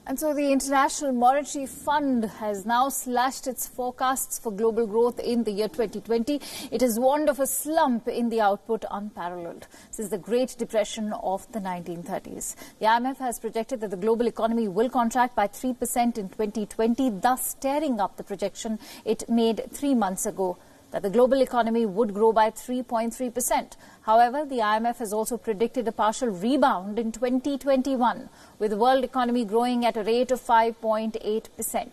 And so the International Monetary Fund has now slashed its forecasts for global growth in the year 2020. It has warned of a slump in the output unparalleled since the Great Depression of the 1930s. The IMF has projected that the global economy will contract by 3% in 2020, thus tearing up the projection it made 3 months ago that the global economy would grow by 3.3%. However, the IMF has also predicted a partial rebound in 2021, with the world economy growing at a rate of 5.8%.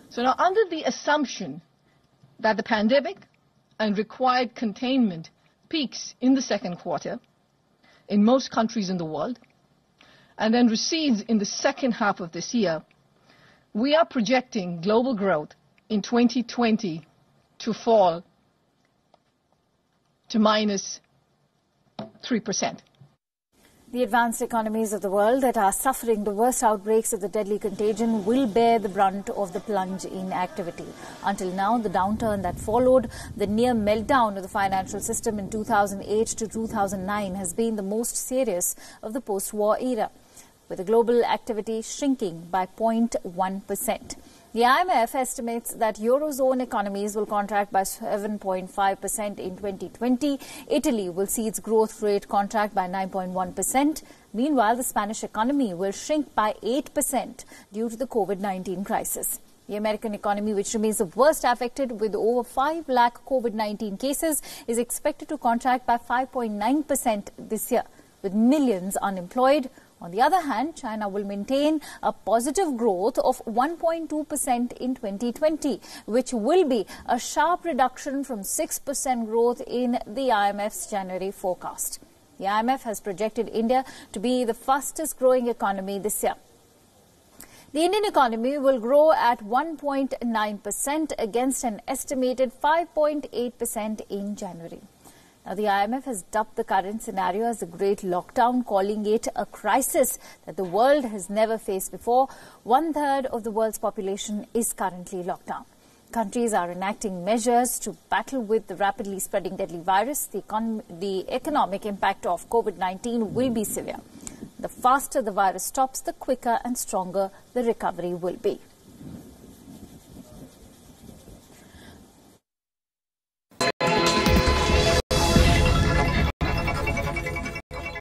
So now, under the assumption that the pandemic and required containment peaks in the second quarter in most countries in the world, and then recedes in the second half of this year, we are projecting global growth in 2020 to fall to minus 3%. The advanced economies of the world that are suffering the worst outbreaks of the deadly contagion will bear the brunt of the plunge in activity. Until now, the downturn that followed the near meltdown of the financial system in 2008 to 2009 has been the most serious of the post-war era, with the global activity shrinking by 0.1%. The IMF estimates that Eurozone economies will contract by 7.5% in 2020. Italy will see its growth rate contract by 9.1%. Meanwhile, the Spanish economy will shrink by 8% due to the COVID-19 crisis. The American economy, which remains the worst affected with over 5 lakh COVID-19 cases, is expected to contract by 5.9% this year, with millions unemployed. On the other hand, China will maintain a positive growth of 1.2% in 2020, which will be a sharp reduction from 6% growth in the IMF's January forecast. The IMF has projected India to be the fastest growing economy this year. The Indian economy will grow at 1.9% against an estimated 5.8% in January. Now, the IMF has dubbed the current scenario as a great lockdown, calling it a crisis that the world has never faced before. 1/3 of the world's population is currently locked down. Countries are enacting measures to battle with the rapidly spreading deadly virus. The economic impact of COVID-19 will be severe. The faster the virus stops, the quicker and stronger the recovery will be.